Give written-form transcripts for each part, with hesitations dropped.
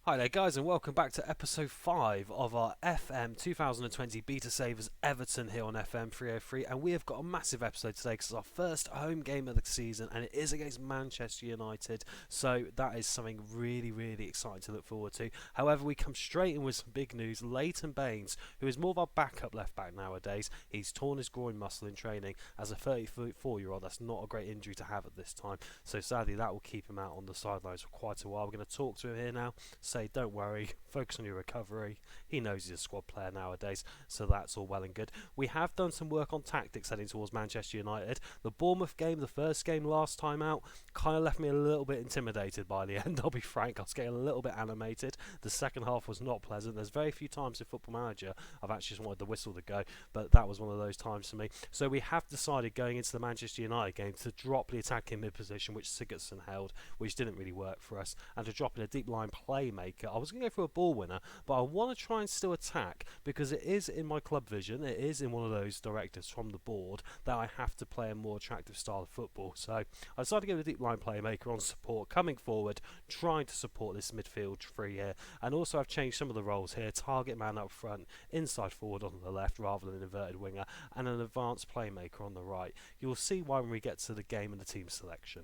Hi there guys and welcome back to episode 5 of our FM 2020 Beta Savers Everton here on FM 303, and we have got a massive episode today because it's our first home game of the season and it is against Manchester United, so that is something really exciting to look forward to. However, we come straight in with some big news. Leighton Baines, who is more of our backup left back nowadays, he's torn his groin muscle in training. As a 34-year-old, that's not a great injury to have at this time, so sadly that will keep him out on the sidelines for quite a while. We're going to talk to him here now, say don't worry, focus on your recovery. He knows he's a squad player nowadays, so that's all well and good. We have done some work on tactics heading towards Manchester United. The Bournemouth game, the first game last time out, kind of left me a little bit intimidated by the end, I'll be frank. I was getting a little bit animated. The second half was not pleasant. There's very few times in Football Manager I've actually just wanted the whistle to go, but that was one of those times for me. So we have decided going into the Manchester United game to drop the attacking mid-position, which Sigurdsson held, which didn't really work for us, and to drop in a deep line playmaker. I was going to go for a ball winner, but I want to try and still attack because it is in my club vision, it is in one of those directives from the board that I have to play a more attractive style of football. So I decided to go with a deep line playmaker on support, coming forward, trying to support this midfield three here. And also I've changed some of the roles here: target man up front, inside forward on the left rather than an inverted winger, and an advanced playmaker on the right. You'll see why when we get to the game and the team selection.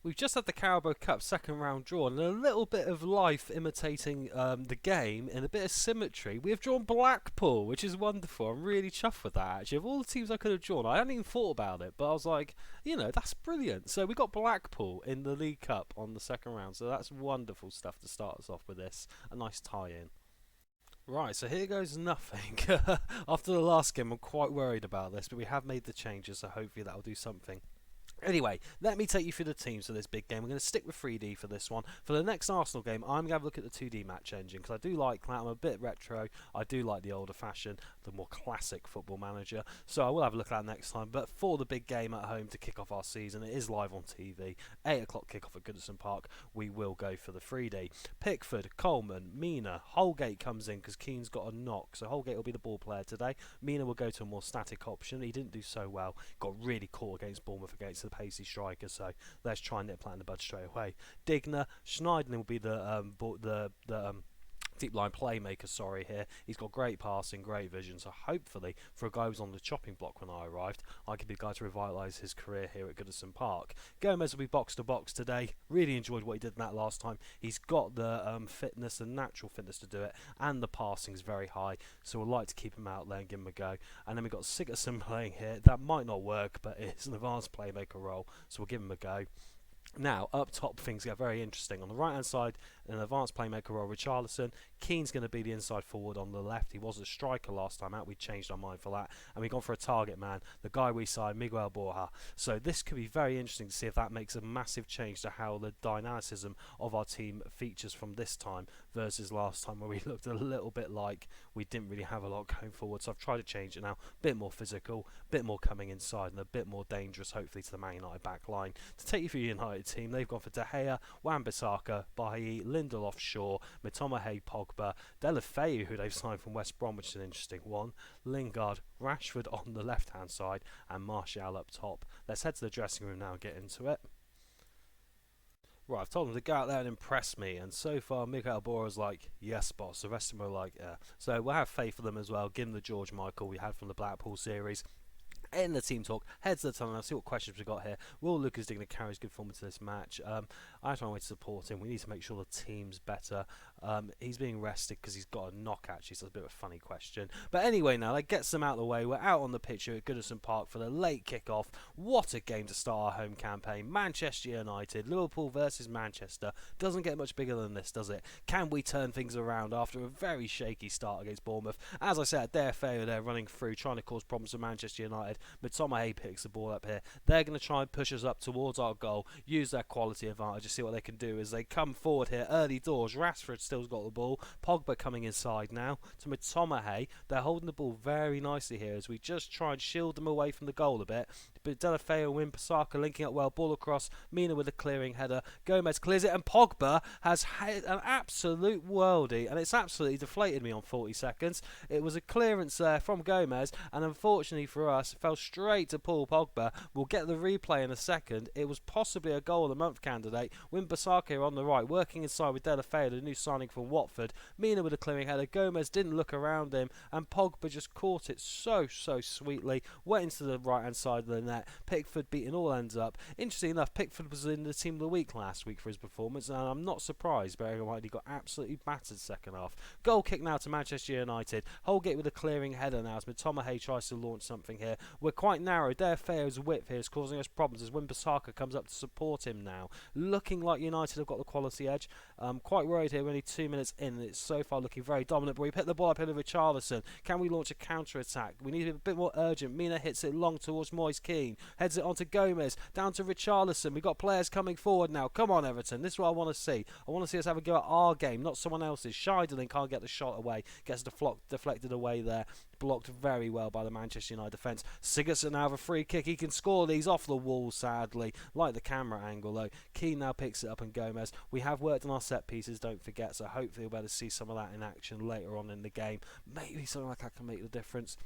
We've just had the Carabao Cup second round draw, and a little bit of life imitating the game and a bit of symmetry. We have drawn Blackpool, which is wonderful. I'm really chuffed with that, actually. Of all the teams I could have drawn, I hadn't even thought about it, but I was like, that's brilliant. So we got Blackpool in the League Cup on the second round, so that's wonderful stuff to start us off with this. A nice tie-in. Right, so here goes nothing. After the last game, I'm quite worried about this, but we have made the changes, so hopefully that'll do something. Anyway, let me take you through the teams for this big game. We're going to stick with 3D for this one. For the next Arsenal game, I'm going to have a look at the 2D match engine because I do like that. I'm a bit retro. I do like the older fashion, the more classic Football Manager. So I will have a look at that next time. But for the big game at home to kick off our season, it is live on TV. 8 o'clock kick-off at Goodison Park. We will go for the 3D. Pickford, Coleman, Mina. Holgate comes in because Keane's got a knock. So Holgate will be the ball player today. Mina will go to a more static option. He didn't do so well. Got really caught against Bournemouth against the pacey striker, so let's try and nip that in the bud straight away. Digner, Schneiderlin will be the deep line playmaker, here. He's got great passing, great vision, so hopefully for a guy who was on the chopping block when I arrived, I could be the guy to revitalise his career here at Goodison Park. Gomez will be box to box today. Really enjoyed what he did in that last time. He's got the fitness, the natural fitness to do it, and the passing is very high, so we'd like to keep him out there and give him a go. And then we've got Sigurdsson playing here. That might not work, but it's an advanced playmaker role, so we'll give him a go. Now, up top, things get very interesting. On the right-hand side, an advanced playmaker role, Richarlison. Keane's going to be the inside forward on the left. He was a striker last time out. We changed our mind for that. And we've gone for a target man, the guy we signed, Miguel Borja. So this could be very interesting to see if that makes a massive change to how the dynamicism of our team features from this time versus last time, where we looked a little bit like we didn't really have a lot going forward. So I've tried to change it now. A bit more physical, a bit more coming inside, and a bit more dangerous, hopefully, to the Man United back line. To take you through the United team, they've gone for De Gea, Wan-Bissaka, Bailly, Lindelof, Shaw, Mitoma, Pogba, Deulofeu, who they've signed from West Brom, which is an interesting one, Lingard, Rashford on the left-hand side, and Martial up top. Let's head to the dressing room now and get into it. Right, I've told him to go out there and impress me, and so far Miguel Borja's like, yes boss, the rest of them are like, yeah. So we'll have faith for them as well, give them the George Michael we had from the Blackpool series. In the team talk, heads to the tunnel. I'll see what questions we've got here. Will Lucas Digna carry his good form into this match? I have to find a way to support him. We need to make sure the team's better. He's being rested because he's got a knock, actually, so it's a bit of a funny question. But anyway, now, that gets them out of the way. We're out on the pitch here at Goodison Park for the late kick-off. What a game to start our home campaign. Manchester United, Liverpool versus Manchester. Doesn't get much bigger than this, does it? Can we turn things around after a very shaky start against Bournemouth? As I said, they're running through, trying to cause problems for Manchester United. Mitoma picks the ball up here. They're going to try and push us up towards our goal, use their quality advantage, and see what they can do as they come forward here early doors. Rashford still's got the ball. Pogba coming inside now to Mitoma. They're holding the ball very nicely here as we just try and shield them away from the goal a bit. But Delafeu and Wan-Bissaka linking up well. Ball across. Mina with a clearing header. Gomez clears it, and Pogba has hit an absolute worldie, and it's absolutely deflated me on 40 seconds. It was a clearance there from Gomez, and unfortunately for us, it fell straight to Paul Pogba. We'll get the replay in a second. It was possibly a goal of the month candidate. Wan-Bissaka on the right, working inside with Delafeu, the new signing from Watford. Mina with a clearing header. Gomez didn't look around him, and Pogba just caught it so sweetly. Went into the right hand side of the net. Pickford beating all ends up. Interesting enough, Pickford was in the team of the week last week for his performance, and I'm not surprised, bearing in mind he got absolutely battered second half. Goal kick now to Manchester United. Holgate with a clearing header now as Mitoma tries to launch something here. We're quite narrow. Delafeu's width here is causing us problems as Wan-Bissaka comes up to support him now. Looking like United have got the quality edge. I'm quite worried here. We're only 2 minutes in, and it's so far looking very dominant, but we pick the ball up here to Richarlison. Can we launch a counter-attack? We need to be a bit more urgent. Mina hits it long towards Moise Kean. Heads it on to Gomez. Down to Richarlison. We've got players coming forward now. Come on, Everton. This is what I want to see. I want to see us have a go at our game, not someone else's. Scheidling can't get the shot away. Gets deflected away there. Blocked very well by the Manchester United defence. Sigurdsson now have a free kick. He can score these off the wall, sadly. Like the camera angle, though. Keane now picks it up, and Gomez. We have worked on our set pieces, don't forget, so hopefully we'll be able to see some of that in action later on in the game. Maybe something like that can make the difference.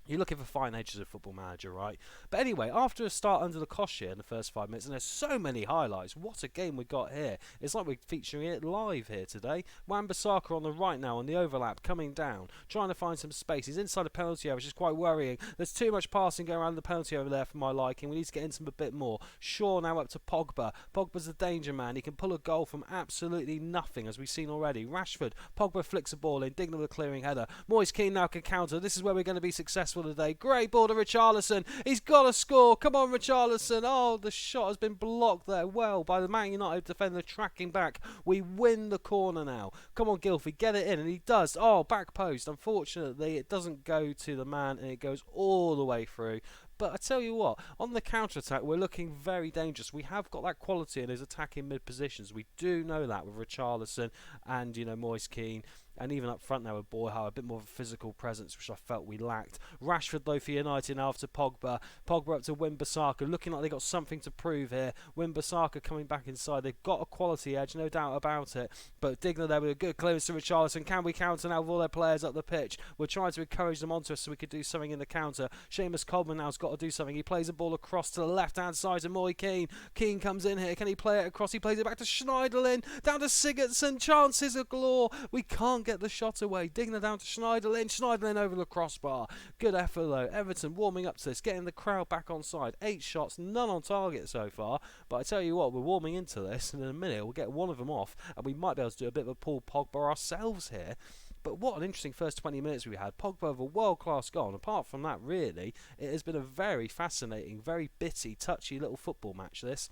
You're looking for fine edges of Football Manager, right? But anyway, after a start under the cosh here in the first 5 minutes, and there's so many highlights, what a game we got here. It's like we're featuring it live here today. Wan-Bissaka on the right now on the overlap, coming down, trying to find some space. He's inside a penalty area, which is quite worrying. There's too much passing going around the penalty over there for my liking. We need to get into him a bit more. Shaw now up to Pogba. Pogba's the danger man. He can pull a goal from absolutely nothing, as we've seen already. Rashford, Pogba flicks a ball in, Dignam with a clearing header. Moise Kean now can counter. This is where we're going to be successful today. Great ball to Richarlison. He's got to score. Come on, Richarlison. Oh, the shot has been blocked there well by the Man United defender tracking back. We win the corner now. Come on, Gylfi, get it in, and he does. Oh, back post. Unfortunately, it doesn't go to the man, and it goes all the way through. But I tell you what, on the counter-attack, we're looking very dangerous. We have got that quality in his attacking mid-positions. We do know that with Richarlison and, Moise Kean. And even up front now with Boyha, a bit more of a physical presence, which I felt we lacked. Rashford, though, for United now after Pogba. Pogba up to Wan-Bissaka, looking like they got something to prove here. Wan-Bissaka coming back inside. They've got a quality edge, no doubt about it. But Digna there with a good clearance to Richarlison. Can we counter now with all their players up the pitch? We're trying to encourage them onto us so we could do something in the counter. Seamus Coleman now's got to do something. He plays a ball across to the left-hand side to Moise Kean. Kean comes in here. Can he play it across? He plays it back to Schneiderlin. Down to Sigurdsson. Chances are galore. We can't get the shot away. Digna down to Schneiderlin. Schneiderlin over the crossbar. Good effort though. Everton warming up to this, getting the crowd back on side. 8 shots, none on target so far. But I tell you what, we're warming into this, and in a minute we'll get one of them off, and we might be able to do a bit of a Paul Pogba ourselves here. But what an interesting first 20 minutes we had. Pogba with a world-class goal. And apart from that, really, it has been a very fascinating, very bitty, touchy little football match, this.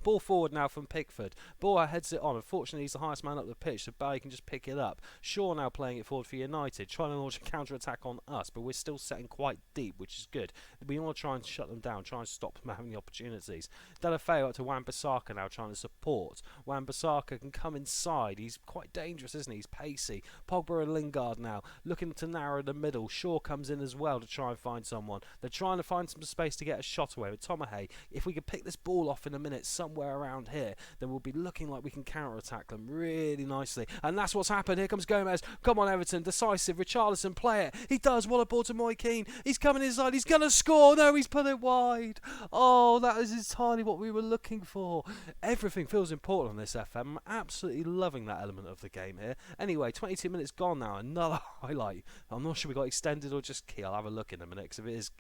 Ball forward now from Pickford. Ball heads it on. Unfortunately, he's the highest man up the pitch, so Barry can just pick it up. Shaw now playing it forward for United, trying to launch a counter-attack on us, but we're still setting quite deep, which is good. We want to try and shut them down, try and stop them having the opportunities. Delafeu up to Wan-Bissaka now trying to support. Wan-Bissaka can come inside. He's quite dangerous, isn't he? He's pacey. Pogba and Lingard now looking to narrow the middle. Shaw comes in as well to try and find someone. They're trying to find some space to get a shot away with Tomahay. If we could pick this ball off in a minute, somewhere around here, then we'll be looking like we can counter-attack them really nicely. And that's what's happened. Here comes Gomez. Come on, Everton. Decisive. Richarlison, play it. He does. What a ball to Moise Kean. He's coming inside. He's going to score. No, he's put it wide. Oh, that is entirely what we were looking for. Everything feels important on this FM. I'm absolutely loving that element of the game here. Anyway, 22 minutes gone now. Another highlight. I'm not sure we got extended or just key. I'll have a look in a minute, because if it is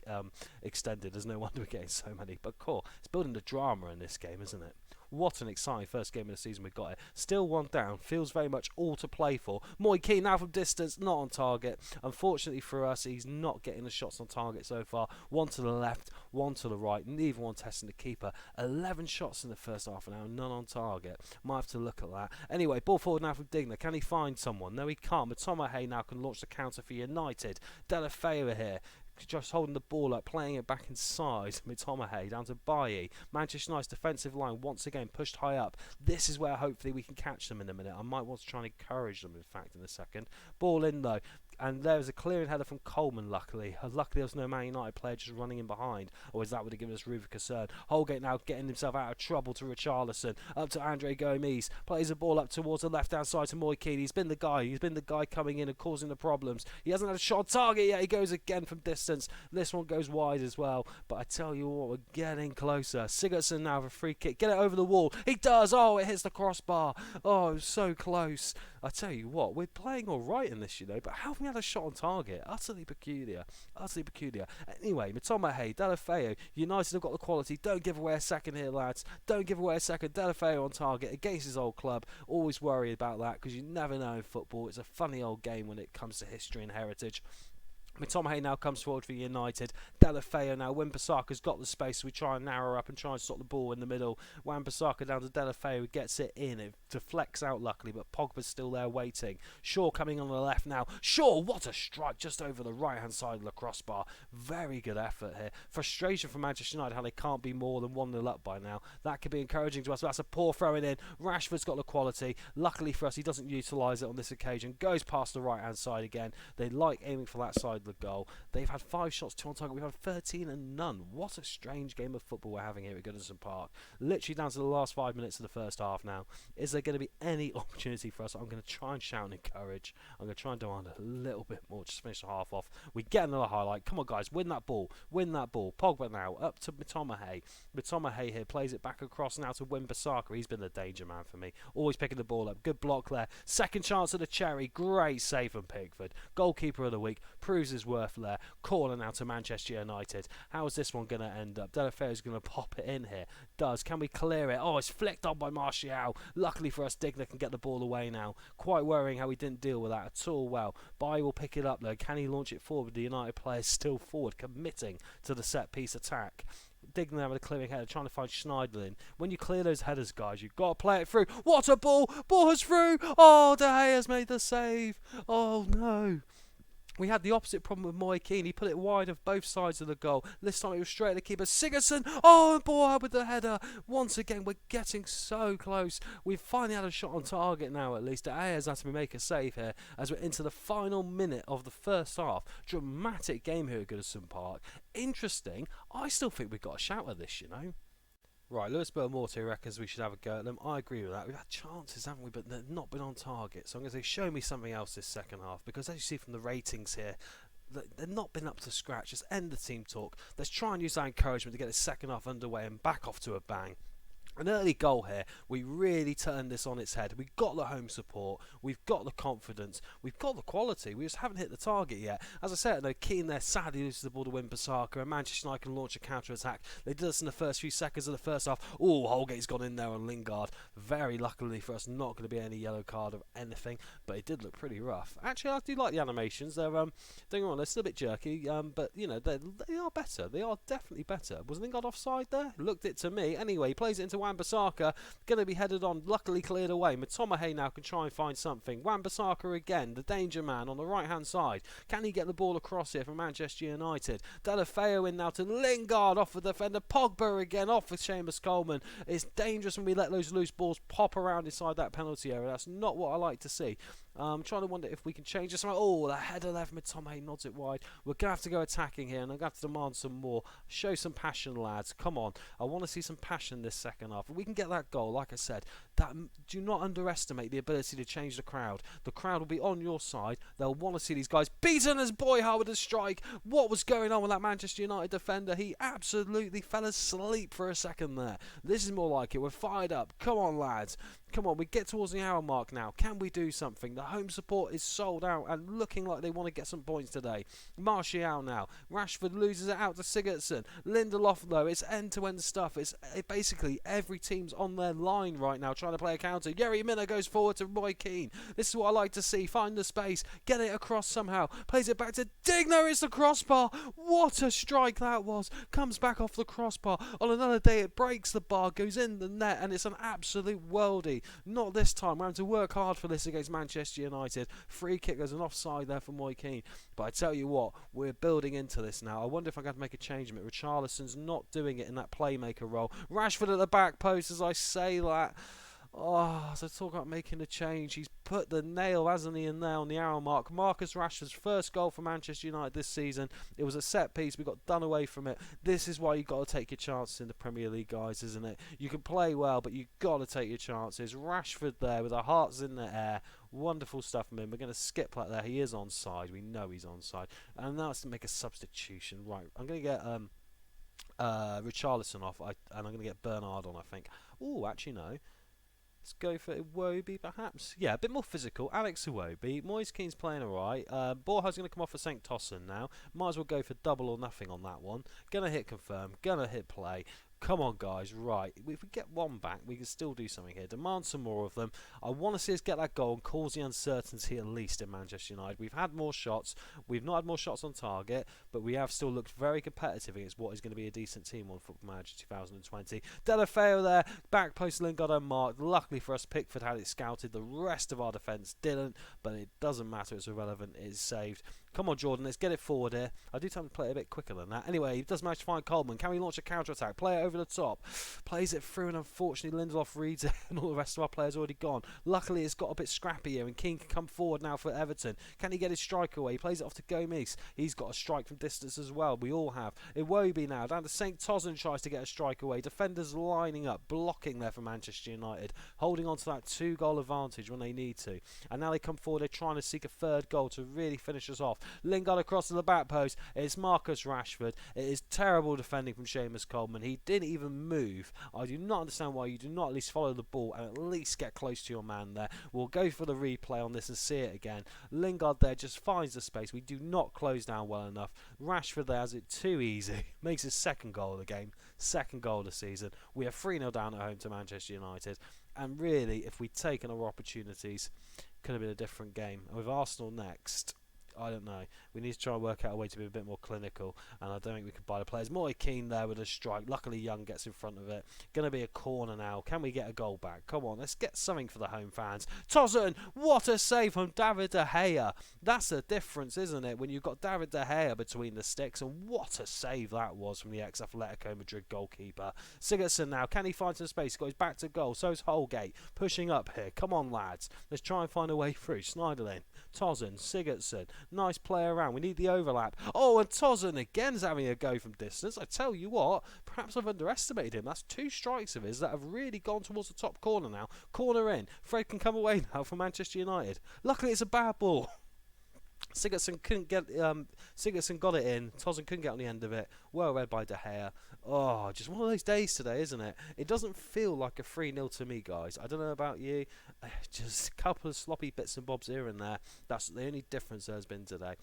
extended, there's no wonder we're getting so many. But cool. It's building the drama in this game, isn't it? What an exciting first game of the season we've got here. Still one down. Feels very much all to play for. Moise Kean now from distance, not on target. Unfortunately for us, he's not getting the shots on target so far. One to the left, one to the right. Neither one testing the keeper. 11 shots in the first half an hour, none on target. Might have to look at that. Anyway, ball forward now from Digna. Can he find someone? No, he can't. But Tomahay now can launch the counter for United. Delafeu here, just holding the ball up, playing it back inside. Mitoma down to Bailly. Manchester United's defensive line once again pushed high up. This is where hopefully we can catch them in a minute. I might want to try and encourage them, in fact, in a second. Ball in though. And there was a clearing header from Coleman, luckily. Luckily, there was no Man United player just running in behind, or that would have given us room for concern. Holgate now getting himself out of trouble to Richarlison. Up to Andre Gomes. Plays the ball up towards the left-hand side to Moy Keane. He's been the guy coming in and causing the problems. He hasn't had a shot on target yet. He goes again from distance. This one goes wide as well. But I tell you what, we're getting closer. Sigurdsson now with a free kick. Get it over the wall. He does. Oh, it hits the crossbar. Oh, it was so close. I tell you what, we're playing all right in this, but how have we had a shot on target? Utterly peculiar. Utterly peculiar. Anyway, Matomahe, Delafeu, United have got the quality. Don't give away a second here, lads. Don't give away a second. Delafeu on target against his old club. Always worry about that because you never know in football. It's a funny old game when it comes to history and heritage. Matomahe now comes forward for United. Delafeu now. Wan-Bissaka's got the space, so we try and narrow up and try and stop the ball in the middle. Wan-Bissaka down to Delafeu, gets it in. It deflects out luckily, but Pogba's still there waiting. Shaw coming on the left now. Shaw, what a strike just over the right-hand side of the crossbar. Very good effort here. Frustration from Manchester United how they can't be more than 1-0 up by now. That could be encouraging to us. That's a poor throwing in. Rashford's got the quality. Luckily for us, he doesn't utilise it on this occasion. Goes past the right-hand side again. They like aiming for that side of the goal. They've had 5 shots, 2 on target. We've had 13 and none. What a strange game of football we're having here at Goodison Park. Literally down to the last 5 minutes of the first half now. Is there going to be any opportunity for us? I'm going to try and shout and encourage. I'm going to try and demand a little bit more. Just finish the half off. We get another highlight. Come on, guys. Win that ball. Win that ball. Pogba now. Up to Matomahe. Matomahe here plays it back across now to Wan-Bissaka. He's been the danger man for me. Always picking the ball up. Good block there. Second chance of the cherry. Great save from Pickford. Goalkeeper of the week. Proves his worth there. Corner now to Manchester United. How is this one going to end up? Delafeu's going to pop it in here. Does. Can we clear it? Oh, it's flicked on by Martial. Luckily for us, Digner can get the ball away now. Quite worrying how he didn't deal with that at all well. Bai will pick it up though. Can he launch it forward? The United players still forward, committing to the set-piece attack. Digner with a clearing header, trying to find Schneiderlin. When you clear those headers, guys, you've got to play it through. What a ball! Ball has through! Oh, De Gea's made the save. Oh, no. We had the opposite problem with Moy Keane. He put it wide of both sides of the goal. This time it was straight at the keeper. Sigurdsson. Oh, and Bournemouth with the header. Once again, we're getting so close. We've finally had a shot on target now, at least. De Gea's had to make a save here as we're into the final minute of the first half. Dramatic game here at Goodison Park. Interesting. I still think we've got a shout at this, Right, Lewis Mortier reckons we should have a go at them. I agree with that. We've had chances, haven't we? But they've not been on target. So I'm going to say, show me something else this second half. Because as you see from the ratings here, they've not been up to scratch. Just end the team talk. Let's try and use that encouragement to get the second half underway and back off to a bang. An early goal here, we really turned this on its head. We've got the home support, we've got the confidence, we've got the quality, we just haven't hit the target yet. As I said, no, Keane there sadly loses the ball to Wan-Bissaka, and Manchester United can launch a counter-attack. They did this in the first few seconds of the first half. Oh, Holgate's gone in there on Lingard. Very luckily for us, not going to be any yellow card of anything, but it did look pretty rough. Actually, I do like the animations. They're, don't get me wrong, they're still a bit jerky, but, they are better. They are definitely better. Was Lingard offside there? Looked it to me. Anyway, he plays it into Wan-Bissaka, going to be headed on, luckily cleared away. Matomahe now can try and find something. Wan-Bissaka again, the danger man on the right hand side. Can he get the ball across here from Manchester United? Delafeu in now to Lingard, off the defender. Pogba again, off with Seamus Coleman. It's dangerous when we let those loose balls pop around inside that penalty area. That's not what I like to see. I'm trying to wonder if we can change this. Oh, the header left. Matomahe nods it wide. We're going to have to go attacking here, and I'm going to have to demand some more. Show some passion, lads. Come on. I want to see some passion this second half. If we can get that goal, like I said, do not underestimate the ability to change the crowd. The crowd will be on your side. They'll want to see these guys beaten as Boyhart with a strike. What was going on with that Manchester United defender? He absolutely fell asleep for a second there. This is more like it. We're fired up. Come on, lads. Come on, we get towards the hour mark now. Can we do something? The home support is sold out and looking like they want to get some points today. Martial now. Rashford loses it out to Sigurdsson. Lindelof, though, it's end-to-end stuff. It's basically every team's on their line right now trying to play a counter. Yerry Mina goes forward to Moy Keane. This is what I like to see. Find the space. Get it across somehow. Plays it back to Digner. It's the crossbar. What a strike that was. Comes back off the crossbar. On another day, it breaks the bar, goes in the net, and it's an absolute worldie. Not this time. We're having to work hard for this against Manchester United. Free kick, there's an offside there for Moy Keane. But I tell you what, we're building into this now. I wonder if I'm going to make a change. Richarlison's not doing it in that playmaker role. Rashford at the back post as I say that. Oh, so talk about making a change. He's put the nail, hasn't he, in there on the hour mark. Marcus Rashford's first goal for Manchester United this season. It was a set piece. We got done away from it. This is why you got to take your chances in the Premier League, guys, isn't it? You can play well, but you got to take your chances. Rashford there with our hearts in the air. Wonderful stuff from him. We're going to skip like that. He is onside. We know he's onside. And now it's to make a substitution. Right, I'm going to get Richarlison off, and I'm going to get Bernard on, I think. Oh, actually, no. Let's go for Iwobi, perhaps. Yeah, a bit more physical. Alex Iwobi. Moise Keane's playing alright. Borja's going to come off for St. Tossin now. Might as well go for double or nothing on that one. Gonna hit confirm. Gonna hit play. Come on, guys. Right. If we get one back, we can still do something here. Demand some more of them. I want to see us get that goal and cause the uncertainty at least in Manchester United. We've had more shots. We've not had more shots on target, but we have still looked very competitive against what is going to be a decent team on Football Manager 2020. Delafeo there. Back post Lingard unmarked. Luckily for us, Pickford had it scouted. The rest of our defence didn't, but it doesn't matter. It's irrelevant. It is saved. Come on, Jordan, let's get it forward here. I do tend to play it a bit quicker than that. Anyway, he does manage to find Coleman. Can we launch a counter-attack? Play it over the top. Plays it through, and unfortunately, Lindelof reads it, and all the rest of our players already gone. Luckily, it's got a bit scrappy here, and Keane can come forward now for Everton. Can he get his strike away? He plays it off to Gomez. He's got a strike from distance as well. We all have. Iwobi now, down to St. Tosin, tries to get a strike away. Defenders lining up, blocking there for Manchester United, holding on to that 2-goal advantage when they need to. And now they come forward, they're trying to seek a third goal to really finish us off. Lingard across to the back post. It's Marcus Rashford. It is terrible defending from Seamus Coleman. He didn't even move. I do not understand why you do not at least follow the ball and at least get close to your man there. We'll go for the replay on this and see it again. Lingard there just finds the space. We do not close down well enough. Rashford there has it too easy. Makes his second goal of the game. Second goal of the season. We are 3-0 down at home to Manchester United. And really, if we'd taken our opportunities, could have been a different game. And with Arsenal next, I don't know. We need to try and work out a way to be a bit more clinical, and I don't think we can buy the players. Moise Keane there with a strike. Luckily, Young gets in front of it. Going to be a corner now. Can we get a goal back? Come on, let's get something for the home fans. Tosin, what a save from David De Gea. That's the difference, isn't it? When you've got David De Gea between the sticks, and what a save that was from the ex-Atletico Madrid goalkeeper. Sigurdsson now, can he find some space? He goes back to goal. So's Holgate pushing up here. Come on, lads. Let's try and find a way through. Schneiderlin, Tosin, Sigurdsson. Nice play around. We need the overlap. Oh, and Tosin again is having a go from distance. I tell you what, perhaps I've underestimated him. That's 2 strikes of his that have really gone towards the top corner now. Corner in. Fred can come away now for Manchester United. Luckily, it's a bad ball. Sigurdsson got it in. Tosin couldn't get on the end of it. Well read by De Gea. Oh, just one of those days today, isn't it? It doesn't feel like a 3-0 to me, guys. I don't know about you. Just a couple of sloppy bits and bobs here and there. That's the only difference there has been today.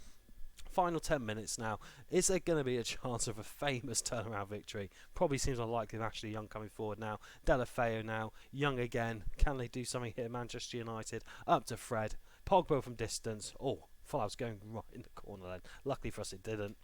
Final 10 minutes now. Is there going to be a chance of a famous turnaround victory? Probably seems unlikely with Ashley Young coming forward now. Delafeo now. Young again. Can they do something here? Manchester United. Up to Fred. Pogba from distance. Oh, thought I was going right in the corner then. Luckily for us it didn't.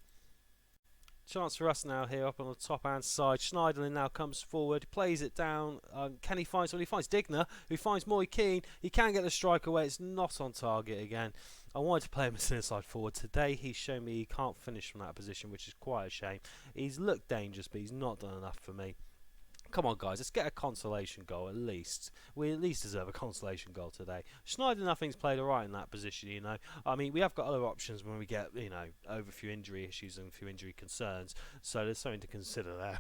Chance for us now here up on the top hand side. Schneiderlin now comes forward, plays it down. Can he find someone? He finds Digner, who finds Moise Keane. He can get the strike away. It's not on target again. I wanted to play him as an inside forward. Today he's shown me he can't finish from that position, which is quite a shame. He's looked dangerous, but he's not done enough for me. Come on, guys, let's get a consolation goal at least. We at least deserve a consolation goal today. Schneider nothing's played alright in that position, you know. I mean, we have got other options when we get, you know, over a few injury issues and a few injury concerns. So there's something to consider there.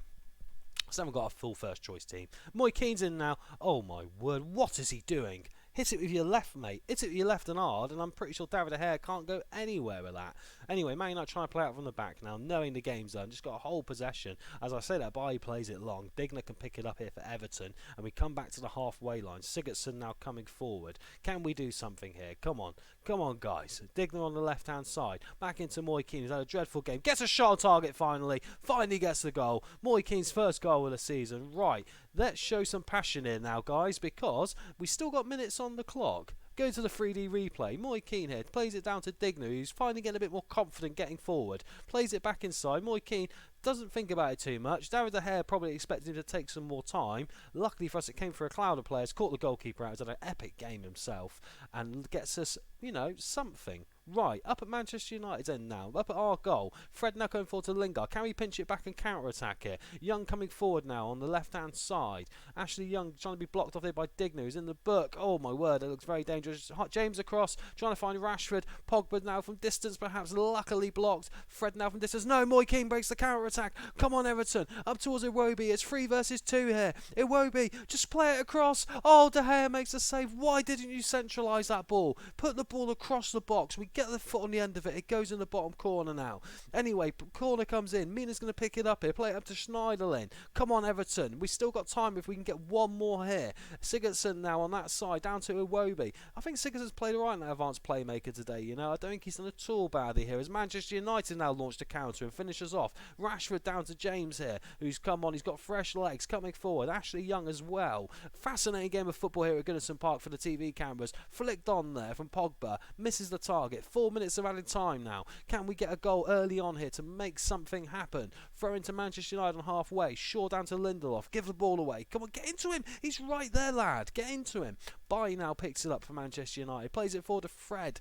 So haven't got a full first choice team. Moise Keane's in now. Oh my word, what is he doing? Hit it with your left, mate. Hit it with your left and hard, and I'm pretty sure David De Gea can't go anywhere with that. Anyway, Man Utd trying to play out from the back now, knowing the game's done. Just got a whole possession. As I say that, Bailly plays it long. Digner can pick it up here for Everton, and we come back to the halfway line. Sigurdsson now coming forward. Can we do something here? Come on. Come on, guys. Digner on the left-hand side. Back into Moise Keane, who's had a dreadful game. Gets a shot on target finally. Finally gets the goal. Moise Keane's first goal of the season. Right. Let's show some passion here now, guys, because we still got minutes on the clock. Go to the 3D replay. Moise Keane here plays it down to Digner, who's finally getting a bit more confident getting forward. Plays it back inside. Moise Keane doesn't think about it too much. David De Gea probably expected him to take some more time. Luckily for us, it came for a cloud of players. Caught the goalkeeper out. He's had an epic game himself and gets us, you know, something. Right, up at Manchester United's end now, up at our goal. Fred now going forward to Lingard. Can we pinch it back and counter-attack here? Young coming forward now on the left-hand side. Ashley Young trying to be blocked off there by Digno, who's in the book. Oh my word, it looks very dangerous. James across, trying to find Rashford. Pogba now from distance, perhaps luckily blocked. Fred now from distance. No, Moy Keane breaks the counter-attack. Come on, Everton. Up towards Iwobi. It's 3 versus 2 here. Iwobi, just play it across. Oh, De Gea makes a save. Why didn't you centralise that ball? Put the ball across the box. We get the foot on the end of it. It goes in the bottom corner now. Anyway, corner comes in. Mina's going to pick it up here. Play it up to Schneiderlin. Come on, Everton. We still got time if we can get one more here. Sigurdsson now on that side, down to Iwobi. I think Sigurdsson's played alright in that advanced playmaker today, you know. I don't think he's done at all badly here. As Manchester United now launched a counter and finishes off. Rashford down to James here, who's come on. He's got fresh legs coming forward. Ashley Young as well. Fascinating game of football here at Goodison Park for the TV cameras. Flicked on there from Pogba. Misses the target. 4 minutes of added time now. Can we get a goal early on here to make something happen? Throw into Manchester United on halfway. Shaw down to Lindelof. Give the ball away. Come on, get into him. He's right there, lad. Get into him. Bailly now picks it up for Manchester United. Plays it forward to Fred.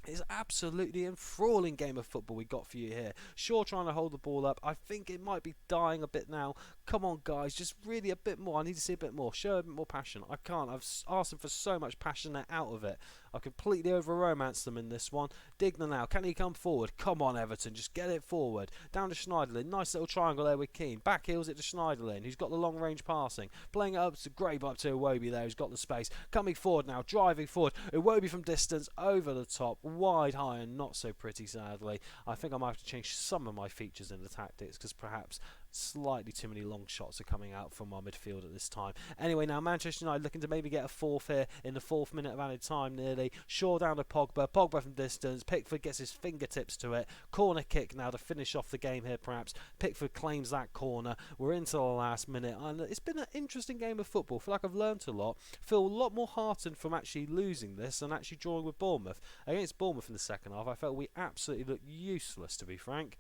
It's absolutely enthralling game of football we got for you here. Shaw trying to hold the ball up. I think it might be dying a bit now. Come on, guys, just really a bit more. I need to see a bit more. Show a bit more passion. I can't. I've asked them for so much passion out of it. I completely over-romanced them in this one. Digna now. Can he come forward? Come on, Everton. Just get it forward. Down to Schneiderlin. Nice little triangle there with Keane. Back heels it to Schneiderlin, who's got the long-range passing. Playing it up to Grabe, up to Iwobi there, who's got the space. Coming forward now. Driving forward. Iwobi from distance. Over the top. Wide, high, and not so pretty, sadly. I think I might have to change some of my features in the tactics, because perhaps slightly too many long shots are coming out from our midfield at this time. Anyway, now Manchester United looking to maybe get a fourth here in the 4th minute of added time nearly. Shaw down to Pogba. Pogba from distance. Pickford gets his fingertips to it. Corner kick now to finish off the game here perhaps. Pickford claims that corner. We're into the last minute and it's been an interesting game of football. I feel like I've learnt a lot. Feel a lot more heartened from actually losing this and actually drawing with Bournemouth. Against Bournemouth in the second half, I felt we absolutely looked useless, to be frank.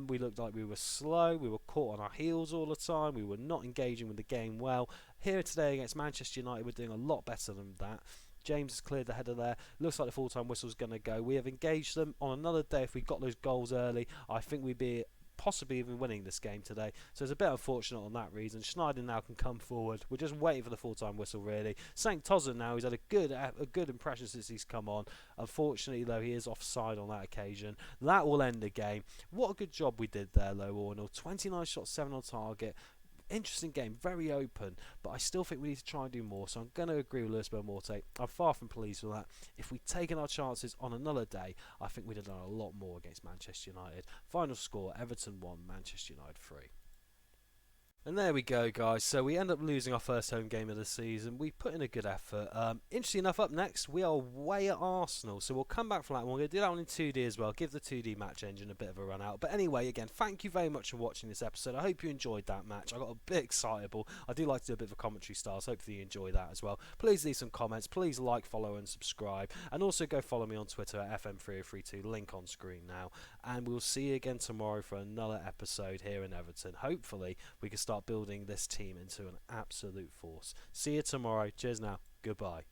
We looked like we were slow. We were caught on our heels all the time. We were not engaging with the game well. Here today against Manchester United, we're doing a lot better than that. James has cleared the header there. Looks like the full-time whistle's going to go. We have engaged them on another day. If we got those goals early, I think we'd be possibly even winning this game today. So it's a bit unfortunate on that reason. Schneider now can come forward. We're just waiting for the full-time whistle, really. St. Tozen now, he's had a good impression since he's come on. Unfortunately, though, he is offside on that occasion. That will end the game. What a good job we did there, though, Ornell. 29 shots, 7 on target. Interesting game, very open, but I still think we need to try and do more, so I'm going to agree with Lewis Belmonte. I'm far from pleased with that. If we'd taken our chances on another day, I think we'd have done a lot more against Manchester United. Final score, Everton 1, Manchester United 3. And there we go, guys. So we end up losing our first home game of the season. We put in a good effort. Interesting enough, up next, we are away at Arsenal. So we'll come back for that one. We're going to do that one in 2D as well. Give the 2D match engine a bit of a run out. But anyway, again, thank you very much for watching this episode. I hope you enjoyed that match. I got a bit excitable. I do like to do a bit of a commentary style, so hopefully you enjoy that as well. Please leave some comments. Please like, follow, and subscribe. And also go follow me on Twitter at FM3032. Link on screen now. And we'll see you again tomorrow for another episode here in Everton. Hopefully, we can start building this team into an absolute force. See you tomorrow. Cheers now. Goodbye.